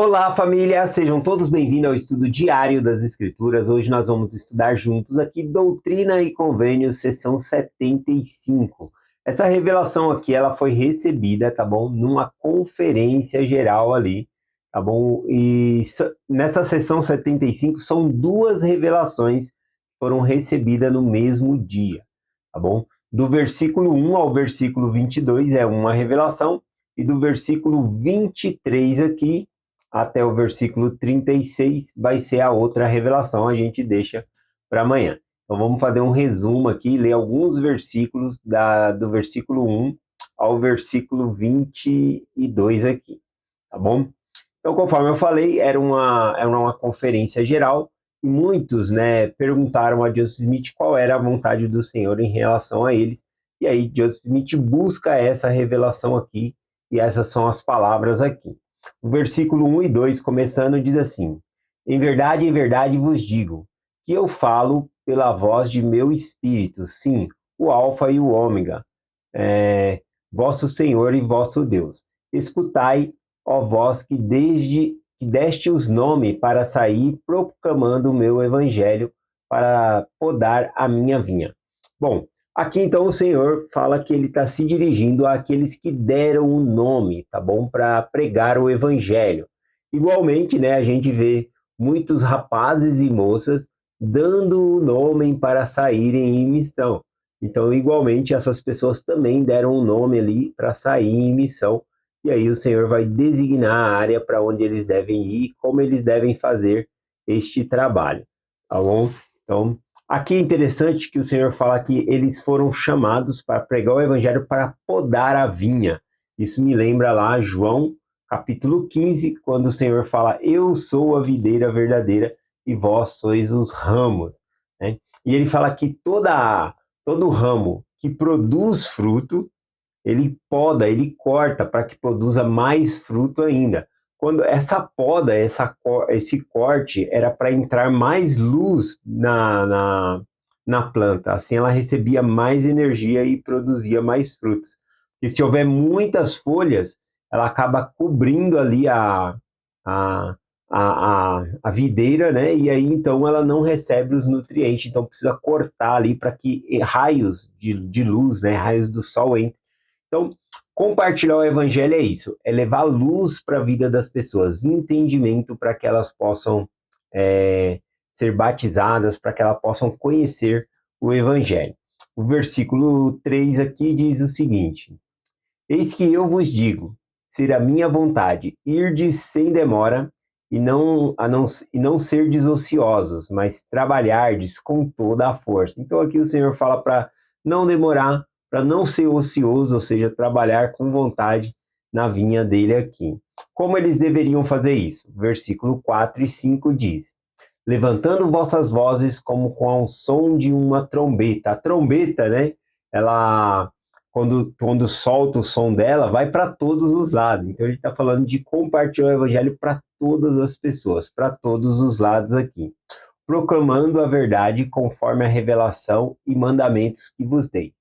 Olá, família! Sejam todos bem-vindos ao estudo diário das Escrituras. Hoje nós vamos estudar juntos aqui Doutrina e Convênios, seção 75. Essa revelação aqui, ela foi recebida, tá bom? Numa conferência geral ali, tá bom? E nessa seção 75 são duas revelações que foram recebidas no mesmo dia, tá bom? Do versículo 1 ao versículo 22 é uma revelação, e do versículo 23 aqui até o versículo 36 vai ser a outra revelação, a gente deixa para amanhã. Então vamos fazer um resumo aqui, ler alguns versículos do versículo 1 ao versículo 22 aqui, tá bom? Então, conforme eu falei, era uma conferência geral, e muitos, né, perguntaram a Joseph Smith qual era a vontade do Senhor em relação a eles, e aí Joseph Smith busca essa revelação aqui, e essas são as palavras aqui. O versículo 1 e 2, começando, diz assim: em verdade vos digo, que eu falo pela voz de meu espírito, sim, o Alfa e o Ômega, vosso Senhor e vosso Deus. Escutai, ó vós que deste os nome para sair proclamando o meu evangelho, para podar a minha vinha. Bom, aqui então o Senhor fala que ele está se dirigindo àqueles que deram o nome, tá bom? Para pregar o evangelho. Igualmente, né, a gente vê muitos rapazes e moças dando o nome para saírem em missão. Então, igualmente, essas pessoas também deram um nome ali para sair em missão. E aí o Senhor vai designar a área para onde eles devem ir, como eles devem fazer este trabalho, tá bom? Então, aqui é interessante que o Senhor fala que eles foram chamados para pregar o evangelho para podar a vinha. Isso me lembra lá João, capítulo 15, quando o Senhor fala: eu sou a videira verdadeira e vós sois os ramos, né? E ele fala que todo ramo que produz fruto, ele poda, ele corta para que produza mais fruto ainda. Quando essa poda, esse corte era para entrar mais luz na planta, assim ela recebia mais energia e produzia mais frutos. E se houver muitas folhas, ela acaba cobrindo ali a, a videira, né? E aí então ela não recebe os nutrientes, então precisa cortar ali para que raios de luz, né? Raios do sol entrem. Então, compartilhar o evangelho é isso, é levar luz para a vida das pessoas, entendimento para que elas possam ser batizadas, para que elas possam conhecer o evangelho. O versículo 3 aqui diz o seguinte: eis que eu vos digo, ser a minha vontade, irdes sem demora, e não serdes ociosos, mas trabalhardes com toda a força. Então aqui o Senhor fala para não demorar, para não ser ocioso, ou seja, trabalhar com vontade na vinha dele aqui. Como eles deveriam fazer isso? Versículo 4 e 5 diz: levantando vossas vozes como com o som de uma trombeta. A trombeta, né? Ela, quando solta o som dela, vai para todos os lados. Então ele está falando de compartilhar o evangelho para todas as pessoas, para todos os lados aqui, proclamando a verdade conforme a revelação e mandamentos que vos dei.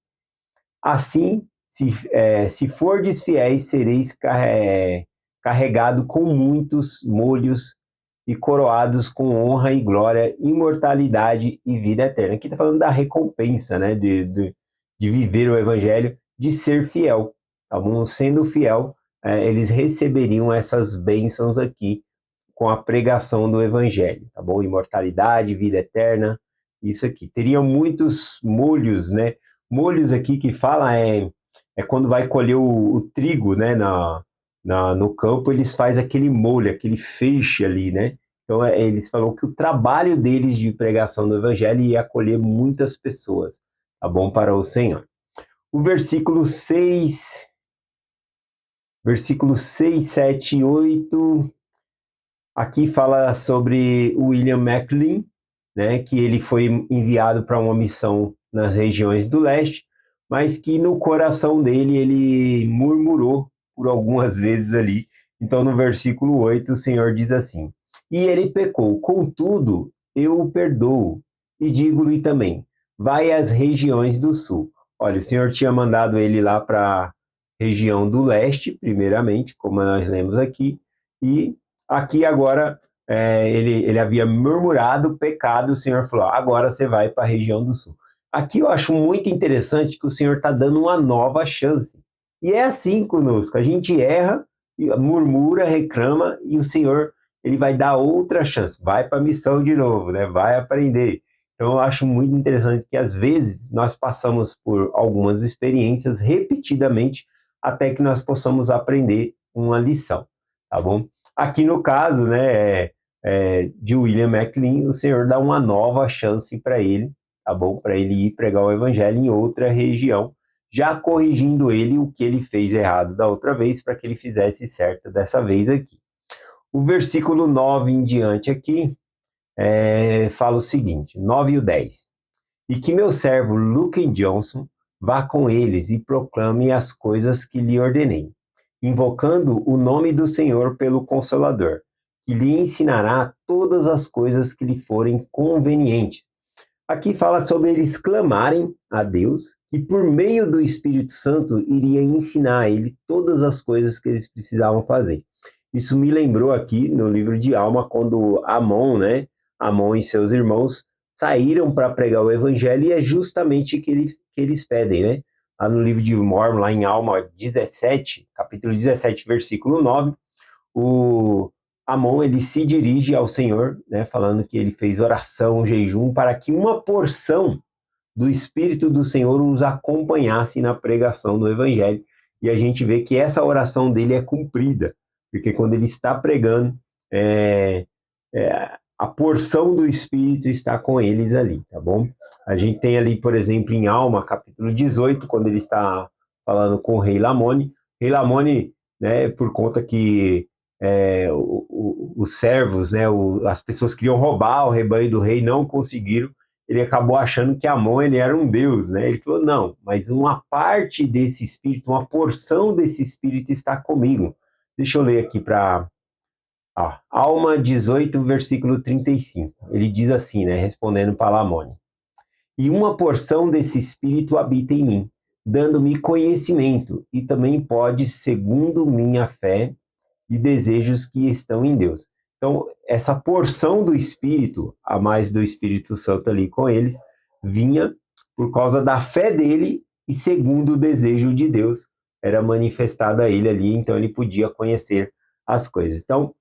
Assim, se fordes fiéis, sereis carregado com muitos molhos e coroados com honra e glória, imortalidade e vida eterna. Aqui está falando da recompensa, né, de viver o evangelho, de ser fiel. Tá bom? Sendo fiel, eles receberiam essas bênçãos aqui com a pregação do evangelho, tá bom? Imortalidade, vida eterna, isso aqui. Teriam muitos molhos, né? Molhos aqui que fala é quando vai colher o trigo, né, no campo, eles fazem aquele molho, aquele feixe ali, né? Então, eles falam que o trabalho deles de pregação do evangelho ia acolher muitas pessoas, tá bom? Para o Senhor. O versículo 6, 7 e 8, aqui fala sobre o William McLean, né, que ele foi enviado para uma missão nas regiões do leste, mas que no coração dele ele murmurou por algumas vezes ali. Então, no versículo 8, o Senhor diz assim: e ele pecou, contudo, eu o perdoo, e digo-lhe também: vai às regiões do sul. Olha, o Senhor tinha mandado ele lá para a região do leste, primeiramente, como nós lemos aqui, e Aqui agora, ele havia murmurado, pecado, o Senhor falou, agora você vai para a região do sul. Aqui eu acho muito interessante que o Senhor está dando uma nova chance. E é assim conosco, a gente erra, murmura, reclama, e o Senhor ele vai dar outra chance, vai para a missão de novo, né? Vai aprender. Então eu acho muito interessante que às vezes nós passamos por algumas experiências repetidamente até que nós possamos aprender uma lição, tá bom? Aqui no caso, né, de William McLean, o Senhor dá uma nova chance para ele, tá bom? Para ele ir pregar o evangelho em outra região, já corrigindo ele o que ele fez errado da outra vez, para que ele fizesse certo dessa vez aqui. O versículo 9 em diante aqui fala o seguinte, 9 e o 10. E que meu servo Luke Johnson vá com eles e proclame as coisas que lhe ordenei, invocando o nome do Senhor pelo Consolador, que lhe ensinará todas as coisas que lhe forem convenientes. Aqui fala sobre eles clamarem a Deus, que por meio do Espírito Santo iria ensinar a ele todas as coisas que eles precisavam fazer. Isso me lembrou aqui no livro de Alma, quando Amon, né, Amon e seus irmãos saíram para pregar o evangelho, e é justamente o que eles pedem, né? Lá no livro de Mormon, lá em Alma 17, capítulo 17, versículo 9, o Amon ele se dirige ao Senhor, né, falando que ele fez oração, jejum, para que uma porção do Espírito do Senhor os acompanhasse na pregação do Evangelho. E a gente vê que essa oração dele é cumprida, porque quando ele está pregando, a porção do Espírito está com eles ali, tá bom? A gente tem ali, por exemplo, em Alma, capítulo 18, quando ele está falando com o rei Lamone. Rei Lamone, né, por conta que os servos, né, as pessoas queriam roubar o rebanho do rei, não conseguiram. Ele acabou achando que Amon ele era um deus, né? Ele falou, não, mas uma parte desse espírito, uma porção desse espírito está comigo. Deixa eu ler aqui para Alma 18, versículo 35. Ele diz assim, né, respondendo para Lamone. E uma porção desse espírito habita em mim, dando-me conhecimento, e também pode, segundo minha fé e desejos que estão em Deus. Então, essa porção do Espírito, a mais do Espírito Santo ali com eles, vinha por causa da fé dele e segundo o desejo de Deus, era manifestada a ele ali, então ele podia conhecer as coisas. Então,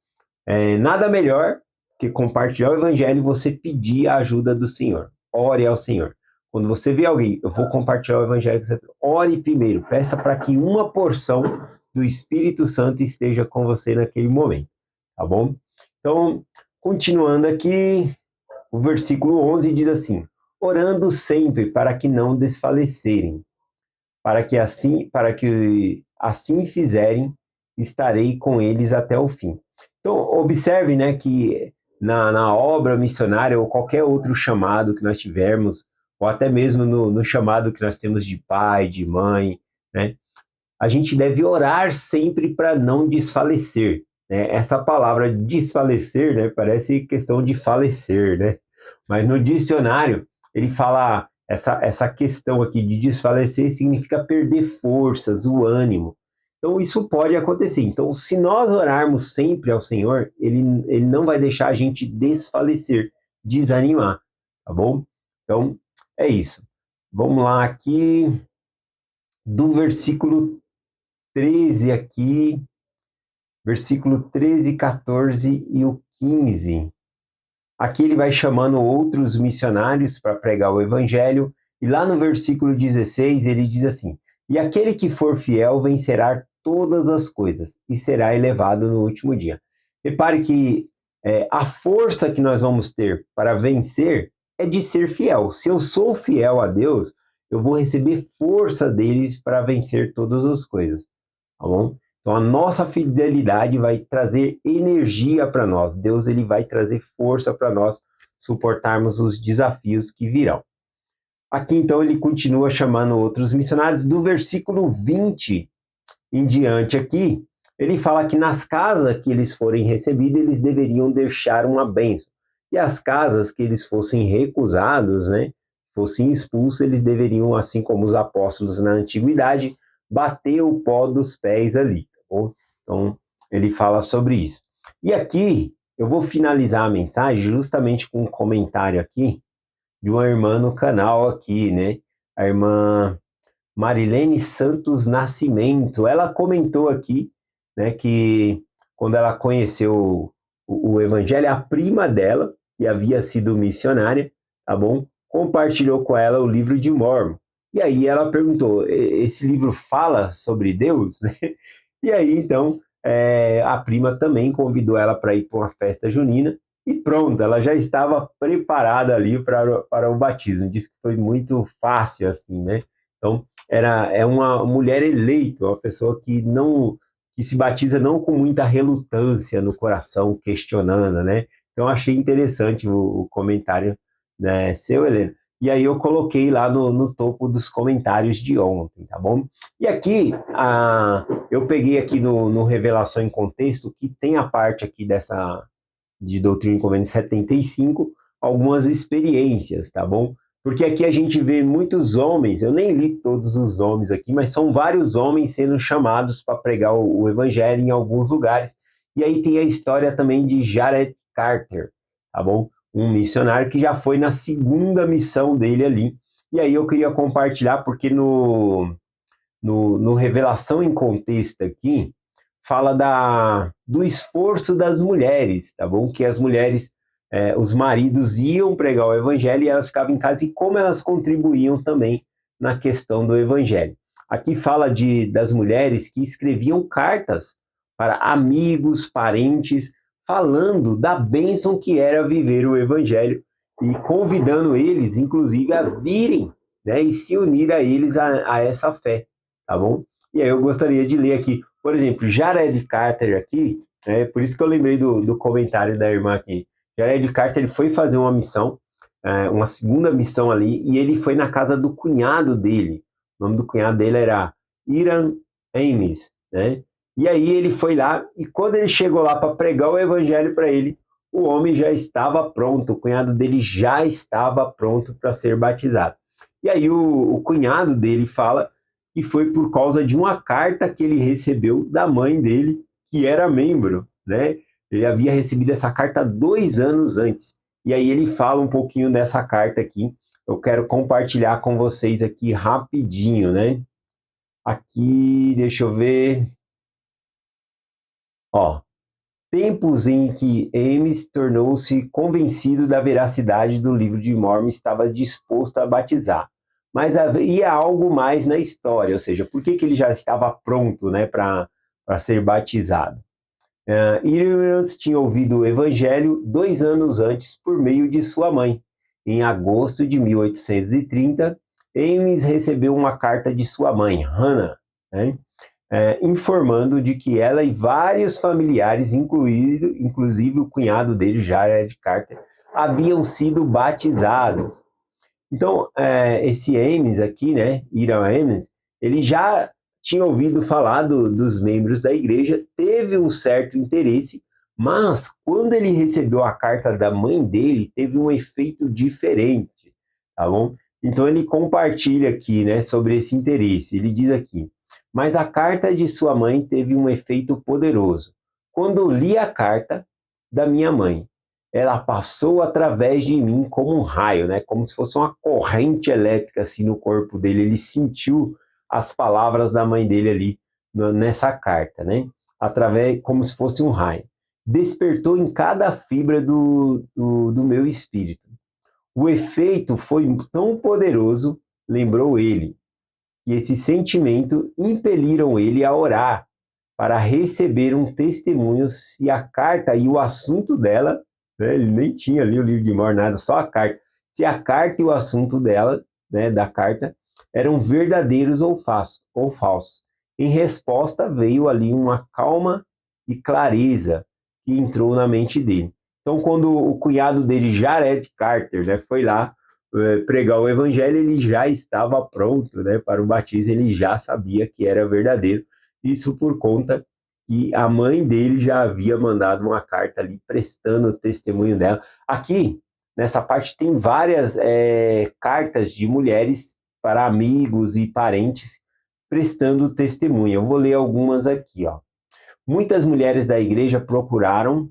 nada melhor que compartilhar o Evangelho e você pedir a ajuda do Senhor. Ore ao Senhor. Quando você vê alguém, eu vou compartilhar o Evangelho, você ore primeiro, peça para que uma porção do Espírito Santo esteja com você naquele momento, tá bom? Então, continuando aqui, o versículo 11 diz assim, orando sempre para que não desfalecerem, para que assim fizerem, estarei com eles até o fim. Então, observe, né, que na obra missionária ou qualquer outro chamado que nós tivermos, ou até mesmo no chamado que nós temos de pai, de mãe, né, a gente deve orar sempre para não desfalecer, né? Essa palavra desfalecer, né, parece questão de falecer, né? Mas no dicionário ele fala essa questão aqui de desfalecer significa perder forças, o ânimo. Então isso pode acontecer. Então se nós orarmos sempre ao Senhor, ele não vai deixar a gente desfalecer, desanimar, tá bom? Então é isso. Vamos lá aqui do versículo 13 aqui, versículo 13, 14 e o 15. Aqui ele vai chamando outros missionários para pregar o evangelho, e lá no versículo 16 ele diz assim, e aquele que for fiel vencerá todas as coisas, e será elevado no último dia. Repare que a força que nós vamos ter para vencer é de ser fiel. Se eu sou fiel a Deus, eu vou receber força deles para vencer todas as coisas. Tá bom? Então a nossa fidelidade vai trazer energia para nós. Deus ele vai trazer força para nós suportarmos os desafios que virão. Aqui então ele continua chamando outros missionários. Do versículo 20 em diante aqui, ele fala que nas casas que eles forem recebidos, eles deveriam deixar uma bênção. E as casas que eles fossem recusados, né, fossem expulsos, eles deveriam, assim como os apóstolos na antiguidade, bater o pó dos pés ali. Tá bom? Então, ele fala sobre isso. E aqui eu vou finalizar a mensagem justamente com um comentário aqui de uma irmã no canal aqui, né? A irmã Marilene Santos Nascimento. Ela comentou aqui, né, que quando ela conheceu o Evangelho, a prima dela, que havia sido missionária, tá bom? Compartilhou com ela o livro de Mórmon. E aí ela perguntou: esse livro fala sobre Deus? E aí, então, a prima também convidou ela para ir para uma festa junina e pronto, ela já estava preparada ali para o batismo. Disse que foi muito fácil, assim, né? Então, é uma mulher eleita, uma pessoa que se batiza não com muita relutância no coração, questionando, né? Então, achei interessante o comentário, né, seu, Helena. E aí eu coloquei lá no topo dos comentários de ontem, tá bom? E aqui, eu peguei aqui no Revelação em Contexto, que tem a parte aqui de Doutrina e Convênio 75, algumas experiências, tá bom? Porque aqui a gente vê muitos homens, eu nem li todos os nomes aqui, mas são vários homens sendo chamados para pregar o evangelho em alguns lugares. E aí tem a história também de Jared Carter, tá bom? Um missionário que já foi na segunda missão dele ali. E aí eu queria compartilhar, porque no Revelação em Contexto aqui, fala do esforço das mulheres, tá bom? Que as mulheres, os maridos iam pregar o evangelho e elas ficavam em casa e como elas contribuíam também na questão do evangelho. Aqui fala das mulheres que escreviam cartas para amigos, parentes, falando da bênção que era viver o evangelho e convidando eles, inclusive, a virem, né, e se unir a eles a essa fé, tá bom? E aí eu gostaria de ler aqui, por exemplo, Jared Carter aqui, por isso que eu lembrei do comentário da irmã aqui. Jared Carter, ele foi fazer uma missão, uma segunda missão ali, e ele foi na casa do cunhado dele. O nome do cunhado dele era Iran Ames, né? E aí ele foi lá, e quando ele chegou lá para pregar o evangelho para ele, o homem já estava pronto, o cunhado dele já estava pronto para ser batizado. E aí o cunhado dele fala que foi por causa de uma carta que ele recebeu da mãe dele, que era membro, né? Ele havia recebido essa carta 2 anos antes. E aí ele fala um pouquinho dessa carta aqui. Eu quero compartilhar com vocês aqui rapidinho, né? Aqui, deixa eu ver. Ó, tempos em que Ames tornou-se convencido da veracidade do livro de Mormon, estava disposto a batizar. Mas havia algo mais na história, ou seja, por que ele já estava pronto, né, para ser batizado? Irans tinha ouvido o evangelho 2 anos antes por meio de sua mãe. Em agosto de 1830, Ames recebeu uma carta de sua mãe, Hannah, né, informando de que ela e vários familiares, inclusive o cunhado dele, Jared Carter, haviam sido batizados. Então, esse Ames aqui, né, Ira Ames, ele já tinha ouvido falar dos membros da igreja, teve um certo interesse, mas quando ele recebeu a carta da mãe dele, teve um efeito diferente, tá bom? Então ele compartilha aqui, né, sobre esse interesse. Ele diz aqui: mas a carta de sua mãe teve um efeito poderoso. Quando li a carta da minha mãe, ela passou através de mim como um raio, né? Como se fosse uma corrente elétrica assim no corpo dele. Ele sentiu as palavras da mãe dele ali nessa carta, né? Através, como se fosse um raio. Despertou em cada fibra do meu espírito. O efeito foi tão poderoso, lembrou ele, que esse sentimento impeliram ele a orar para receber um testemunho se a carta e o assunto dela, né, ele nem tinha ali o livro de Mor, nada, só a carta, se a carta e o assunto dela, né, da carta, eram verdadeiros ou falsos. Em resposta, veio ali uma calma e clareza que entrou na mente dele. Então, quando o cunhado dele, Jared Carter, né, foi lá pregar o evangelho, ele já estava pronto, né, para o batismo, ele já sabia que era verdadeiro. Isso por conta que a mãe dele já havia mandado uma carta ali prestando o testemunho dela. Aqui, nessa parte, tem várias cartas de mulheres para amigos e parentes prestando testemunho. Eu vou ler algumas aqui, ó. Muitas mulheres da igreja procuraram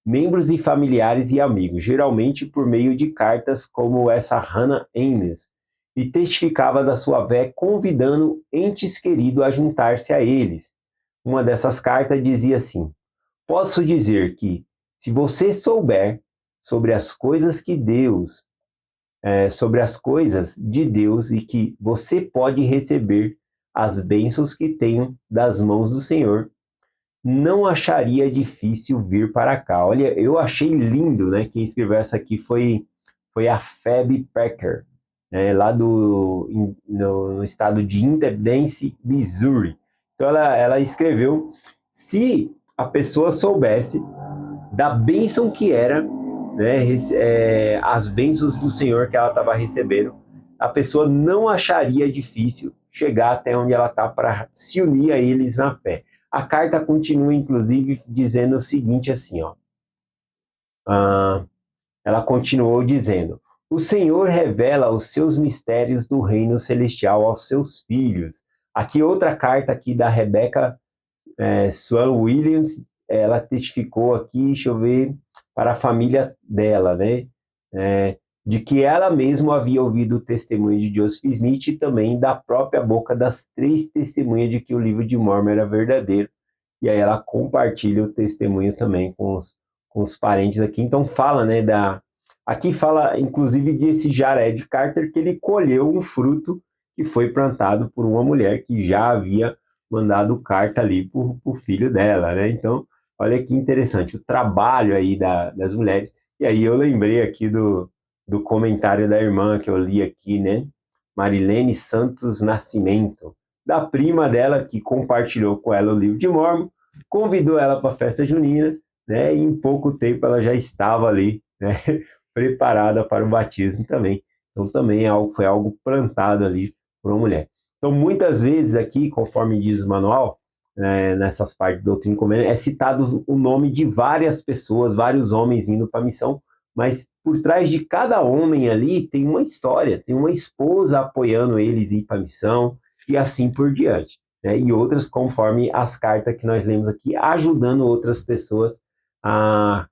membros e familiares e amigos, geralmente por meio de cartas como essa Hannah Ames, e testificava da sua fé convidando entes queridos a juntar-se a eles. Uma dessas cartas dizia assim: posso dizer que, se você souber sobre as coisas que Deus, sobre as coisas de Deus e que você pode receber as bênçãos que tenho das mãos do Senhor, não acharia difícil vir para cá. Olha, eu achei lindo, né? Quem escreveu essa aqui foi a Phoebe Packer, né, lá no estado de Independence, Missouri. Então ela escreveu: se a pessoa soubesse da bênção que era, né, as bênçãos do Senhor que ela estava recebendo, a pessoa não acharia difícil chegar até onde ela está para se unir a eles na fé. A carta continua, inclusive, dizendo o seguinte assim, ó. Ela continuou dizendo: o Senhor revela os seus mistérios do reino celestial aos seus filhos. Aqui outra carta aqui da Rebecca Swan Williams, ela testificou aqui, deixa eu ver, para a família dela, né? De que ela mesma havia ouvido o testemunho de Joseph Smith e também da própria boca das 3 testemunhas de que o livro de Mormon era verdadeiro. E aí ela compartilha o testemunho também com os parentes aqui. Então fala, né, aqui fala, inclusive, desse Jared Carter, que ele colheu um fruto que foi plantado por uma mulher que já havia mandado carta ali para o filho dela, né? Então, olha que interessante, o trabalho aí das mulheres. E aí eu lembrei aqui do comentário da irmã que eu li aqui, né? Marilene Santos Nascimento, da prima dela que compartilhou com ela o livro de Mormon, convidou ela para a festa junina, né? E em pouco tempo ela já estava ali, né? Preparada para o batismo também. Então também foi algo plantado ali por uma mulher. Então muitas vezes aqui, conforme diz o manual, nessas partes do Doutrina e Convênio, é citado o nome de várias pessoas, vários homens indo para a missão, mas por trás de cada homem ali tem uma história, tem uma esposa apoiando eles ir para a missão e assim por diante, né? E outras, conforme as cartas que nós lemos aqui, ajudando outras pessoas a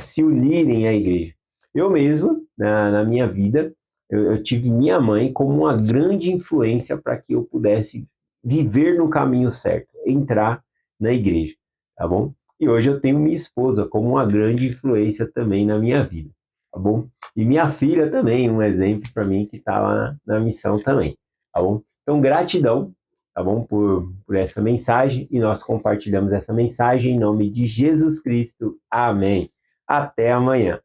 se unirem à igreja. Eu mesmo, na minha vida, eu tive minha mãe como uma grande influência para que eu pudesse viver no caminho certo, entrar na igreja, tá bom? E hoje eu tenho minha esposa como uma grande influência também na minha vida, tá bom? E minha filha também, um exemplo para mim que está lá na missão também, tá bom? Então, gratidão, tá bom, por essa mensagem, e nós compartilhamos essa mensagem em nome de Jesus Cristo. Amém. Até amanhã.